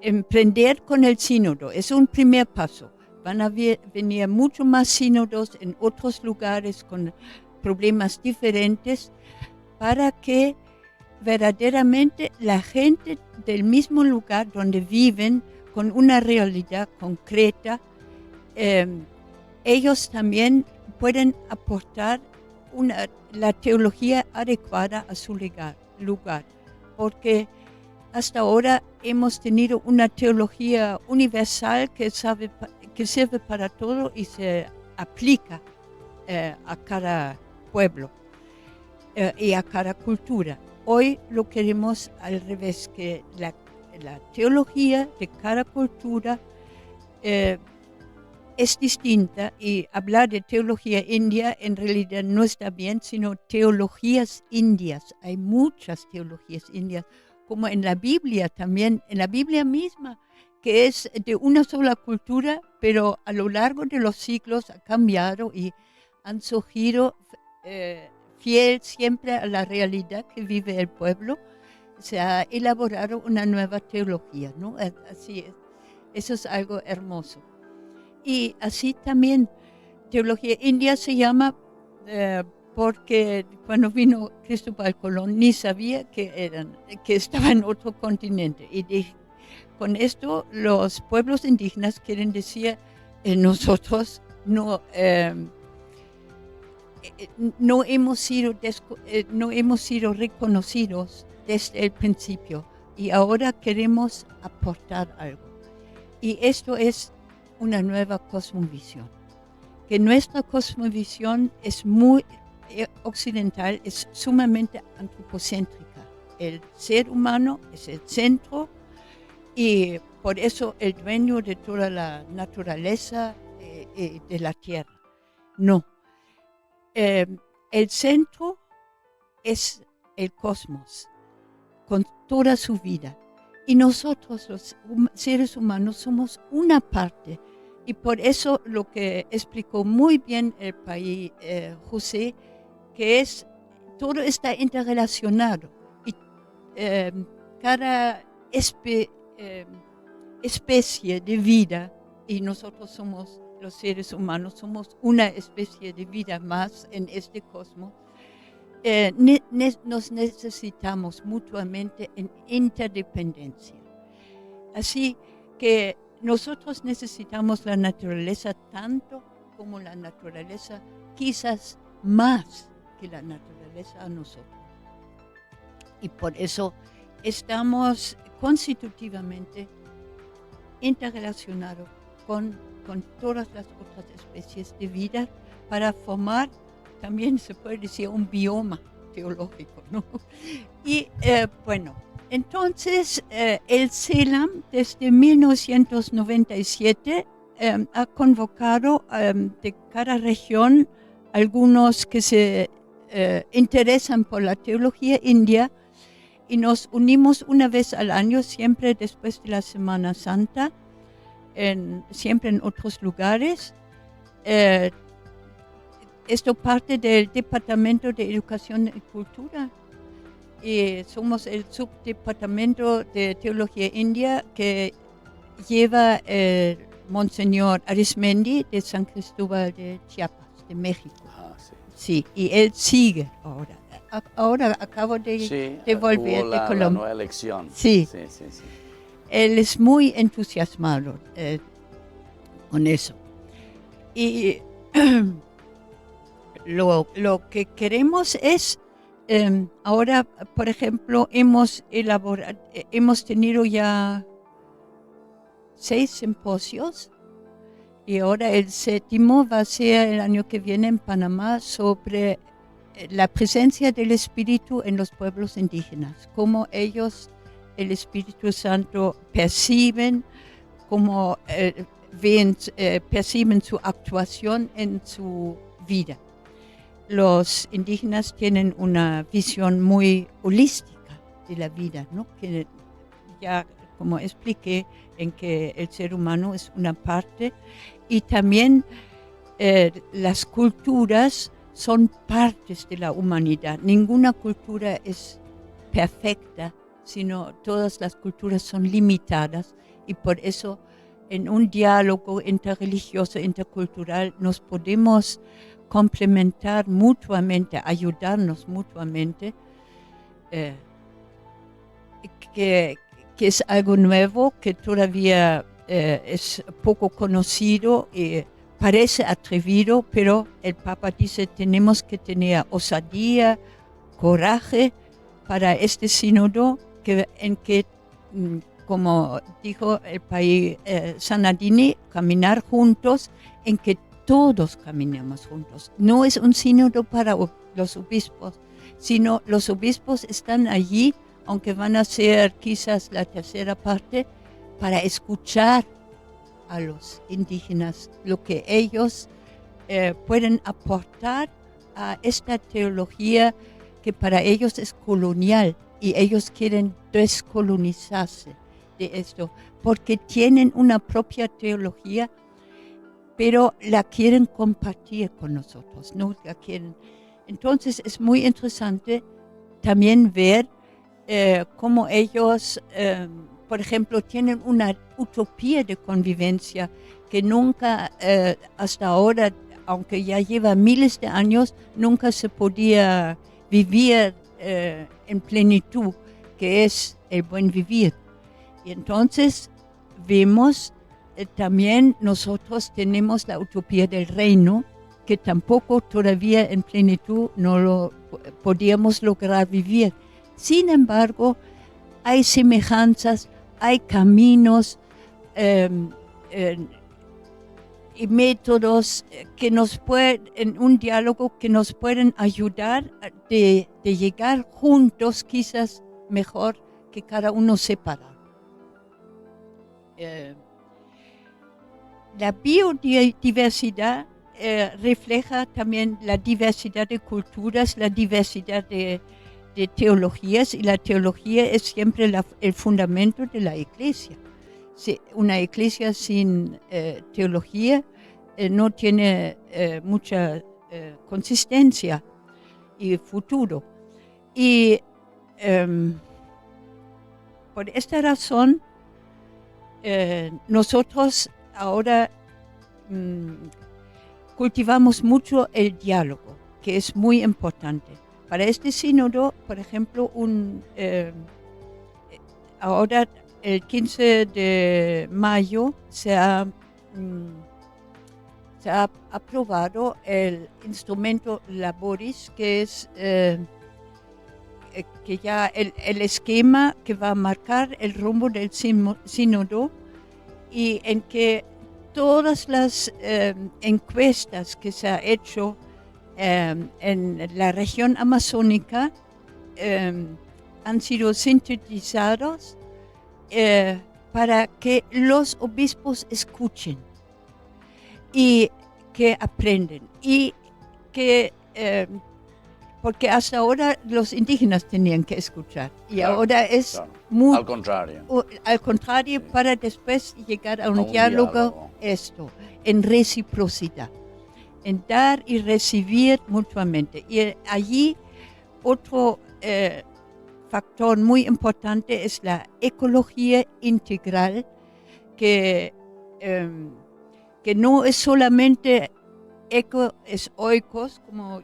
Speaker 5: emprender con el sínodo. Es un primer paso. Van a venir mucho más sínodos en otros lugares con problemas diferentes para que verdaderamente la gente del mismo lugar donde viven con una realidad concreta, ellos también pueden aportar la teología adecuada a su lugar, porque hasta ahora hemos tenido una teología universal que sirve para todo y se aplica a cada pueblo y a cada cultura. Hoy lo queremos al revés, que la teología de cada cultura es distinta, y hablar de teología india en realidad no está bien, sino teologías indias. Hay muchas teologías indias, como en la Biblia también, en la Biblia misma, que es de una sola cultura, pero a lo largo de los siglos ha cambiado y han surgido fiel siempre a la realidad que vive el pueblo. Se ha elaborado una nueva teología, ¿no? Así es. Eso es algo hermoso. Y así también, teología india se llama porque cuando vino Cristóbal Colón ni sabía que estaba en otro continente. Y con esto los pueblos indígenas quieren decir, nosotros no hemos sido reconocidos desde el principio y ahora queremos aportar algo. Y esto es una nueva cosmovisión, que nuestra cosmovisión es muy occidental, es sumamente antropocéntrica. El ser humano es el centro y por eso el dueño de toda la naturaleza de la tierra. No. El centro es el cosmos, con toda su vida. Y nosotros, los seres humanos, somos una parte. Y por eso lo que explicó muy bien el Pai José, que todo está interrelacionado. Y cada especie de vida, y nosotros somos los seres humanos, somos una especie de vida más en este cosmos, nos necesitamos mutuamente en interdependencia. Así que nosotros necesitamos la naturaleza tanto como la naturaleza, quizás más que la naturaleza a nosotros. Y por eso estamos constitutivamente interrelacionados con todas las otras especies de vida para formar, también se puede decir, un bioma teológico, ¿no? Y bueno, entonces el CELAM desde 1997 ha convocado de cada región algunos que se interesan por la teología india, y nos unimos una vez al año, siempre después de la Semana Santa, siempre en otros lugares. Esto parte del Departamento de Educación y Cultura. Y somos el subdepartamento de Teología India que lleva el Monseñor Arismendi de San Cristóbal de Chiapas, de México.
Speaker 2: Sí.
Speaker 5: Sí, y él sigue ahora. Ahora acabo de volver de Colombia.
Speaker 2: La nueva elección.
Speaker 5: Sí.
Speaker 2: Sí, sí, sí.
Speaker 5: Él es muy entusiasmado con eso. Y lo que queremos es, ahora, por ejemplo, hemos tenido ya 6 simposios, y ahora el 7º va a ser el año que viene en Panamá, sobre la presencia del Espíritu en los pueblos indígenas, cómo ellos el Espíritu Santo perciben, cómo perciben su actuación en su vida. Los indígenas tienen una visión muy holística de la vida, ¿no? Que ya, como expliqué, en que el ser humano es una parte, y también las culturas son partes de la humanidad. Ninguna cultura es perfecta, sino todas las culturas son limitadas, y por eso en un diálogo interreligioso, intercultural, nos podemos complementar mutuamente, ayudarnos mutuamente, que es algo nuevo, que todavía es poco conocido y parece atrevido, pero el Papa dice tenemos que tener osadía, coraje para este sínodo, en que, como dijo el país Sanadini, caminar juntos, en que todos caminemos juntos. No es un sínodo para los obispos, sino los obispos están allí, aunque van a ser quizás la tercera parte, para escuchar a los indígenas, lo que ellos pueden aportar a esta teología que para ellos es colonial, y ellos quieren descolonizarse de esto, porque tienen una propia teología, pero la quieren compartir con nosotros, no la quieren. Entonces es muy interesante también ver cómo ellos, por ejemplo, tienen una utopía de convivencia que nunca, hasta ahora, aunque ya lleva miles de años, nunca se podía vivir en plenitud, que es el buen vivir. Y entonces vemos también nosotros tenemos la utopía del reino, que tampoco todavía en plenitud no lo podíamos lograr vivir. Sin embargo, hay semejanzas, hay caminos y métodos que nos pueden, en un diálogo, que nos pueden ayudar de llegar juntos, quizás mejor que cada uno separado. La biodiversidad refleja también la diversidad de culturas, la diversidad de teologías, y la teología es siempre el fundamento de la iglesia. Una iglesia sin teología no tiene mucha consistencia y futuro. Y por esta razón, nosotros ahora cultivamos mucho el diálogo, que es muy importante. Para este sínodo, por ejemplo, ahora el 15 de mayo se ha aprobado el instrumento Laboris, que es que ya el esquema que va a marcar el rumbo del sínodo, y en que todas las encuestas que se ha hecho en la región amazónica han sido sintetizados para que los obispos escuchen y que aprenden, y que porque hasta ahora los indígenas tenían que escuchar, y
Speaker 2: claro,
Speaker 5: ahora es
Speaker 2: claro.
Speaker 5: muy
Speaker 2: Al contrario,
Speaker 5: sí. Para después llegar a un diálogo, en reciprocidad, en dar y recibir mutuamente. Y allí otro factor muy importante es la ecología integral, que no es solamente eco, es oikos, como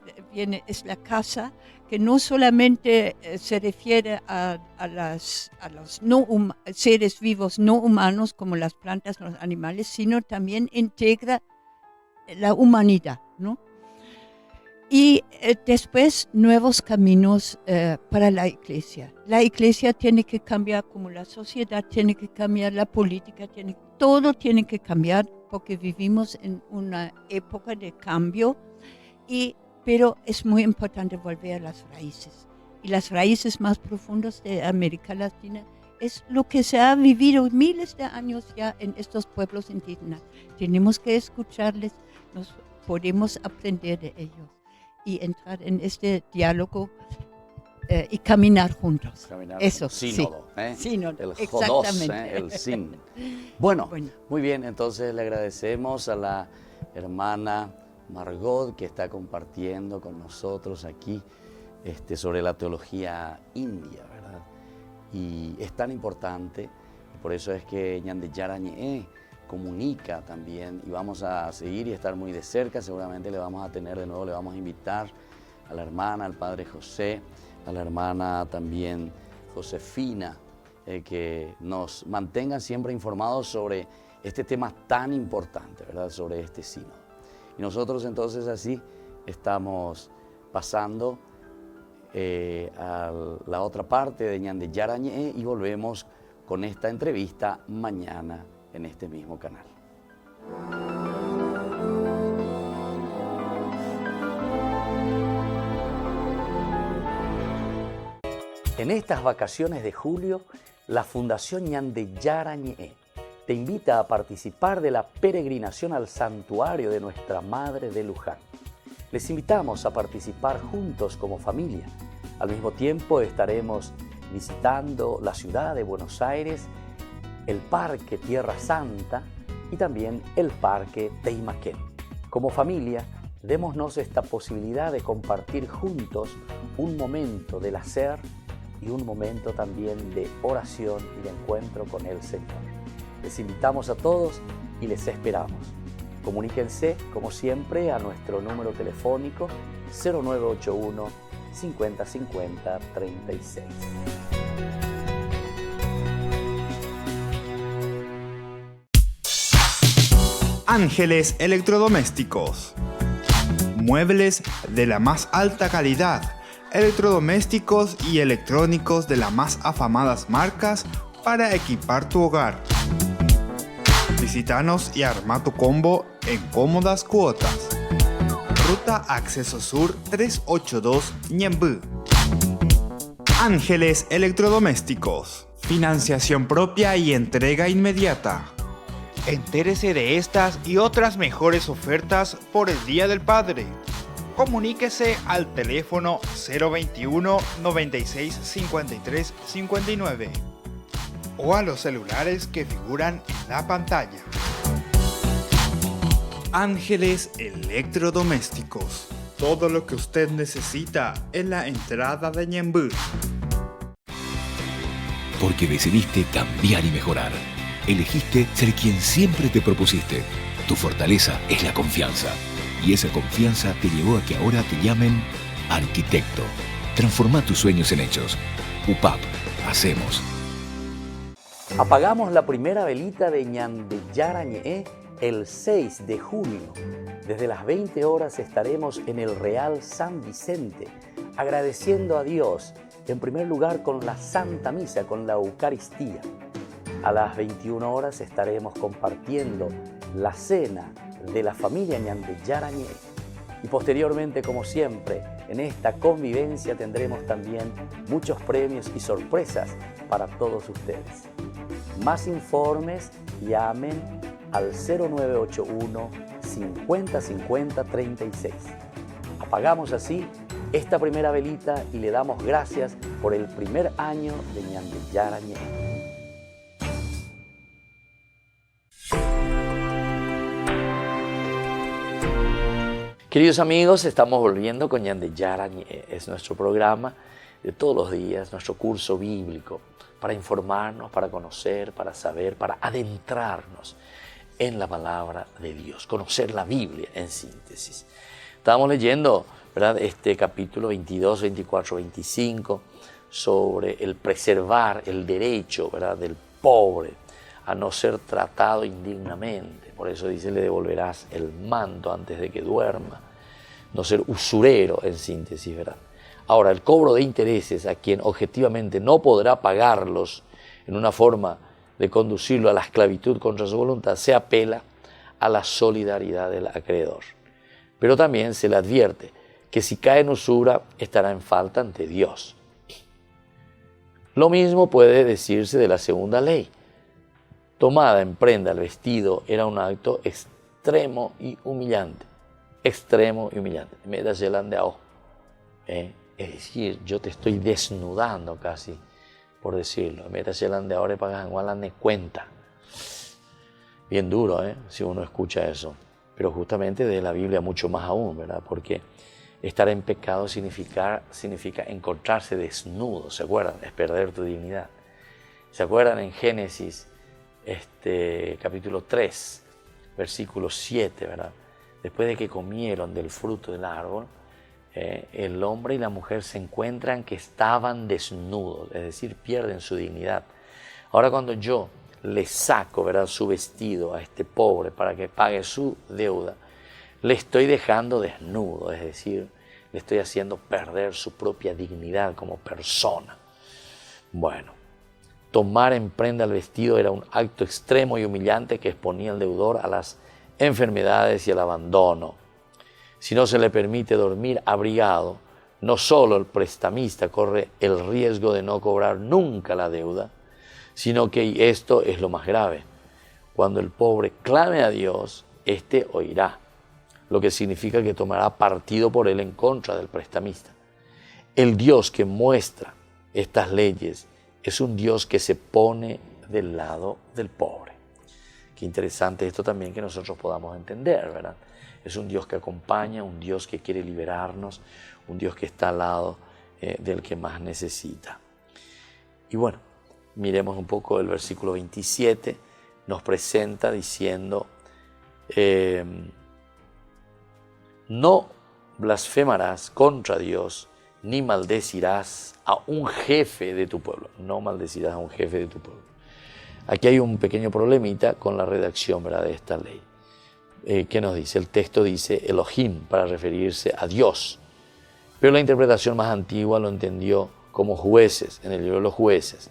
Speaker 5: es la casa, que no solamente se refiere a los seres vivos no humanos como las plantas, los animales, sino también integra la humanidad, ¿no? Y después nuevos caminos para la iglesia. La iglesia tiene que cambiar, como la sociedad tiene que cambiar, la política todo tiene que cambiar, porque vivimos en una época de cambio, pero es muy importante volver a las raíces. Y las raíces más profundas de América Latina es lo que se ha vivido miles de años ya en estos pueblos indígenas. Tenemos que escucharles, nos podemos aprender de ellos y entrar en este diálogo y caminar juntos. Eso,
Speaker 2: sínodo,
Speaker 5: sí. Sínodo,
Speaker 2: el
Speaker 5: exactamente.
Speaker 2: Jodos, el sin. Bueno, muy bien, entonces le agradecemos a la hermana Margot, que está compartiendo con nosotros aquí sobre la teología india, ¿verdad? Y es tan importante, por eso es que Ñande Yarañe comunica también, y vamos a seguir y estar muy de cerca. Seguramente le vamos a tener de nuevo, le vamos a invitar a la hermana, al padre José, a la hermana también Josefina, que nos mantengan siempre informados sobre este tema tan importante, ¿verdad? Sobre este sínodo. Y nosotros entonces así estamos pasando a la otra parte de Ñande Yarañe, y volvemos con esta entrevista mañana en este mismo canal. En estas vacaciones de julio, la Fundación Ñande Yarañe te invita a participar de la peregrinación al santuario de Nuestra Madre de Luján. Les invitamos a participar juntos como familia. Al mismo tiempo estaremos visitando la ciudad de Buenos Aires, el Parque Tierra Santa y también el Parque Teimaquén. Como familia, démonos esta posibilidad de compartir juntos un momento del hacer y un momento también de oración y de encuentro con el Señor. Les invitamos a todos y les esperamos. Comuníquense, como siempre, a nuestro número telefónico 0981 50 50 36.
Speaker 1: Ángeles Electrodomésticos. Muebles de la más alta calidad, electrodomésticos y electrónicos de las más afamadas marcas para equipar tu hogar. Visítanos y arma tu combo en cómodas cuotas. Ruta Acceso Sur 382 Ñemby. Ángeles Electrodomésticos. Financiación propia y entrega inmediata. Entérese de estas y otras mejores ofertas por el Día del Padre. Comuníquese al teléfono 021 96 53 59 o a los celulares que figuran en la pantalla. Ángeles Electrodomésticos. Todo lo que usted necesita en la entrada de Ñemby.
Speaker 4: Porque decidiste cambiar y mejorar. Elegiste ser quien siempre te propusiste. Tu fortaleza es la confianza. Y esa confianza te llevó a que ahora te llamen arquitecto. Transforma tus sueños en hechos. UPAP. Hacemos.
Speaker 2: Apagamos la primera velita de Ñande Yarañe el 6 de junio. Desde las 20 horas estaremos en el Real San Vicente, agradeciendo a Dios, en primer lugar con la Santa Misa, con la Eucaristía. A las 21 horas estaremos compartiendo la cena de la familia Ñande Yarañe. Y posteriormente, como siempre, en esta convivencia tendremos también muchos premios y sorpresas para todos ustedes. Más informes, llamen al 0981 50 50 36. Apagamos así esta primera velita y le damos gracias por el primer año de Ñande Yarañe. Queridos amigos, estamos volviendo con Ñande Yarañe. Es nuestro programa de todos los días, nuestro curso bíblico, para informarnos, para conocer, para saber, para adentrarnos en la palabra de Dios, conocer la Biblia en síntesis. Estábamos leyendo, ¿verdad?, este capítulo 22, 24, 25 sobre el preservar el derecho, ¿verdad?, del pobre a no ser tratado indignamente. Por eso dice, le devolverás el manto antes de que duerma. No ser usurero en síntesis, ¿verdad? Ahora, el cobro de intereses a quien objetivamente no podrá pagarlos en una forma de conducirlo a la esclavitud contra su voluntad, se apela a la solidaridad del acreedor. Pero también se le advierte que si cae en usura estará en falta ante Dios. Lo mismo puede decirse de la segunda ley. Tomada en prenda el vestido era un acto extremo y humillante. Extremo y humillante. Es decir, yo te estoy desnudando casi, por decirlo. Ahora pagas en cuenta. Bien duro, si uno escucha eso. Pero justamente de la Biblia mucho más aún, ¿verdad? Porque estar en pecado significa encontrarse desnudo, ¿se acuerdan? Es perder tu dignidad. ¿Se acuerdan en Génesis capítulo 3, versículo 7, ¿verdad? Después de que comieron del fruto del árbol, el hombre y la mujer se encuentran que estaban desnudos, es decir, pierden su dignidad. Ahora cuando yo le saco, ¿verdad?, su vestido a este pobre para que pague su deuda, le estoy dejando desnudo, es decir, le estoy haciendo perder su propia dignidad como persona. Bueno, tomar en prenda el vestido era un acto extremo y humillante que exponía al deudor a las enfermedades y al abandono. Si no se le permite dormir abrigado, no solo el prestamista corre el riesgo de no cobrar nunca la deuda, sino que esto es lo más grave. Cuando el pobre clame a Dios, éste oirá, lo que significa que tomará partido por él en contra del prestamista. El Dios que muestra estas leyes es un Dios que se pone del lado del pobre. Qué interesante esto también que nosotros podamos entender, ¿verdad? Es un Dios que acompaña, un Dios que quiere liberarnos, un Dios que está al lado del que más necesita. Y bueno, miremos un poco el versículo 27, nos presenta diciendo, no blasfemarás contra Dios, ni maldecirás a un jefe de tu pueblo. No maldecirás a un jefe de tu pueblo. Aquí hay un pequeño problemita con la redacción, ¿verdad?, de esta ley. ¿Qué nos dice? El texto dice Elohim para referirse a Dios, pero la interpretación más antigua lo entendió como jueces, en el libro de los jueces.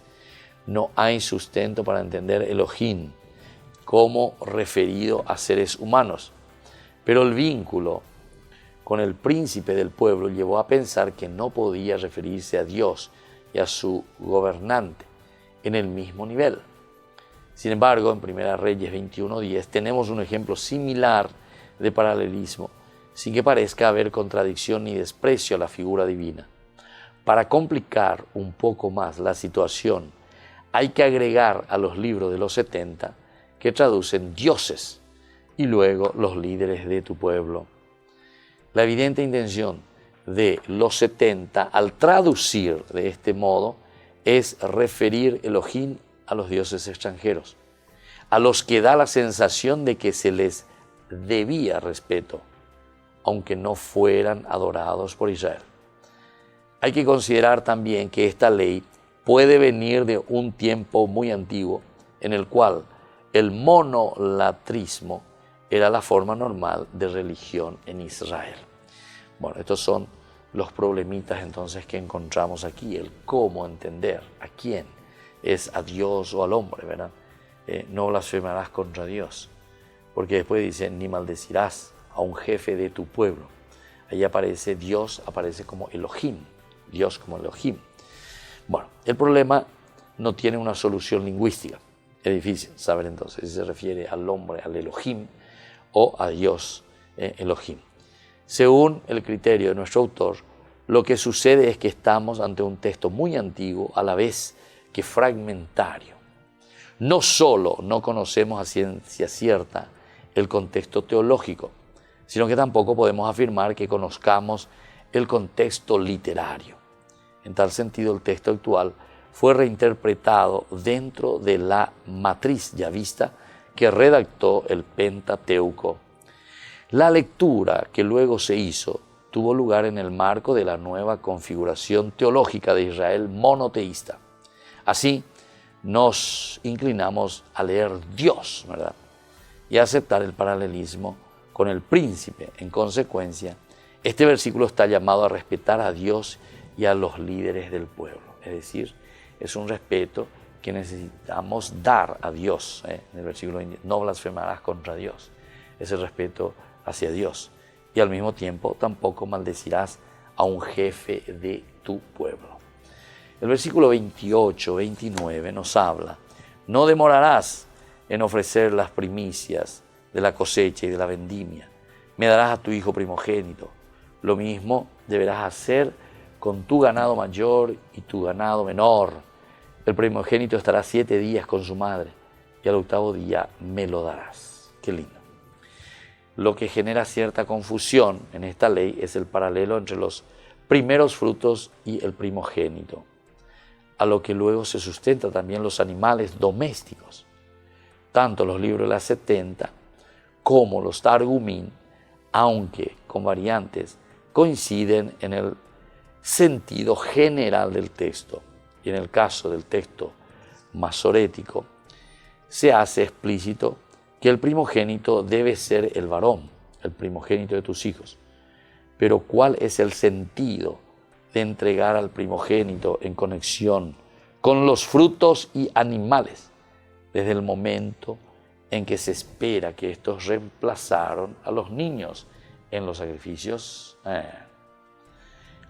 Speaker 2: No hay sustento para entender Elohim como referido a seres humanos, pero el vínculo con el príncipe del pueblo llevó a pensar que no podía referirse a Dios y a su gobernante en el mismo nivel. Sin embargo, en 1 Reyes 21:10 tenemos un ejemplo similar de paralelismo, sin que parezca haber contradicción ni desprecio a la figura divina. Para complicar un poco más la situación, hay que agregar a los libros de los 70 que traducen dioses y luego los líderes de tu pueblo. La evidente intención de los 70 al traducir de este modo es referir Elohim a los dioses extranjeros, a los que da la sensación de que se les debía respeto, aunque no fueran adorados por Israel. Hay que considerar también que esta ley puede venir de un tiempo muy antiguo en el cual el monolatrismo era la forma normal de religión en Israel. Bueno, estos son los problemitas entonces que encontramos aquí, el cómo entender a quién es, a Dios o al hombre, ¿verdad? No blasfemarás contra Dios, porque después dice, ni maldecirás a un jefe de tu pueblo. Ahí aparece Dios, aparece como Elohim, Dios como Elohim. Bueno, el problema no tiene una solución lingüística. Es difícil saber entonces si se refiere al hombre, al Elohim, o a Dios, Elohim. Según el criterio de nuestro autor, lo que sucede es que estamos ante un texto muy antiguo, a la vez que fragmentario. No solo no conocemos a ciencia cierta el contexto teológico, sino que tampoco podemos afirmar que conozcamos el contexto literario. En tal sentido, el texto actual fue reinterpretado dentro de la matriz ya vista que redactó el Pentateuco. La lectura que luego se hizo tuvo lugar en el marco de la nueva configuración teológica de Israel monoteísta. Así, nos inclinamos a leer Dios, ¿verdad? Y a aceptar el paralelismo con el príncipe. En consecuencia, este versículo está llamado a respetar a Dios y a los líderes del pueblo. Es decir, es un respeto que necesitamos dar a Dios. En el versículo 20, no blasfemarás contra Dios. Es el respeto hacia Dios. Y al mismo tiempo tampoco maldecirás a un jefe de tu pueblo. El versículo 28, 29 nos habla, no demorarás en ofrecer las primicias de la cosecha y de la vendimia. Me darás a tu hijo primogénito. Lo mismo deberás hacer con tu ganado mayor y tu ganado menor. El primogénito estará 7 días con su madre y al 8º día me lo darás. Qué lindo. Lo que genera cierta confusión en esta ley es el paralelo entre los primeros frutos y el primogénito, a lo que luego se sustenta también los animales domésticos. Tanto los libros de las 70 como los Targumín, aunque con variantes, coinciden en el sentido general del texto. Y en el caso del texto masorético, se hace explícito que el primogénito debe ser el varón, el primogénito de tus hijos. Pero ¿cuál es el sentido de entregar al primogénito en conexión con los frutos y animales, desde el momento en que se espera que estos reemplazaron a los niños en los sacrificios?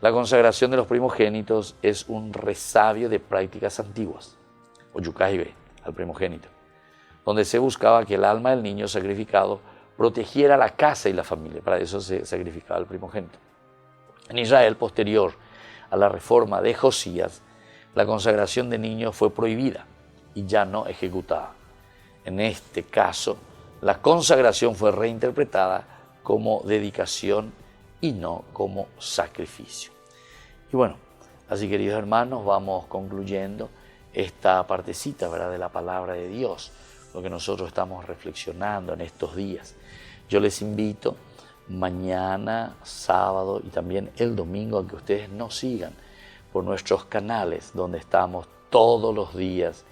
Speaker 2: La consagración de los primogénitos es un resabio de prácticas antiguas, o yukaibe, al primogénito, donde se buscaba que el alma del niño sacrificado protegiera la casa y la familia. Para eso se sacrificaba el primogénito. En Israel, posterior a la reforma de Josías, la consagración de niños fue prohibida y ya no ejecutada. En este caso, la consagración fue reinterpretada como dedicación y no como sacrificio. Y bueno, así queridos hermanos, vamos concluyendo esta partecita, ¿verdad?, de la palabra de Dios, lo que nosotros estamos reflexionando en estos días. Yo les invito mañana, sábado y también el domingo a que ustedes nos sigan por nuestros canales donde estamos todos los días.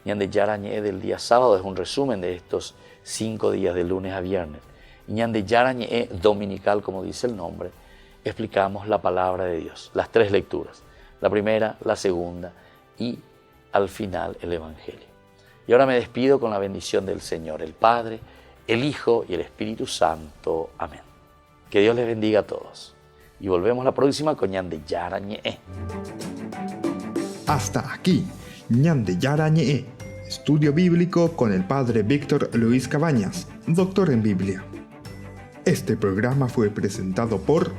Speaker 2: Ñande Yarañé del día sábado es un resumen de estos 5 días de lunes a viernes. Y Ñande Yarañé dominical, como dice el nombre, explicamos la palabra de Dios, las 3 lecturas, la primera, la segunda y al final el Evangelio. Y ahora me despido con la bendición del Señor, el Padre, el Hijo y el Espíritu Santo. Amén. Que Dios les bendiga a todos. Y volvemos la próxima con Ñande Yarañé.
Speaker 1: Hasta aquí, Ñande Yarañé, estudio bíblico con el Padre Víctor Luis Cabañas, doctor en Biblia. Este programa fue presentado por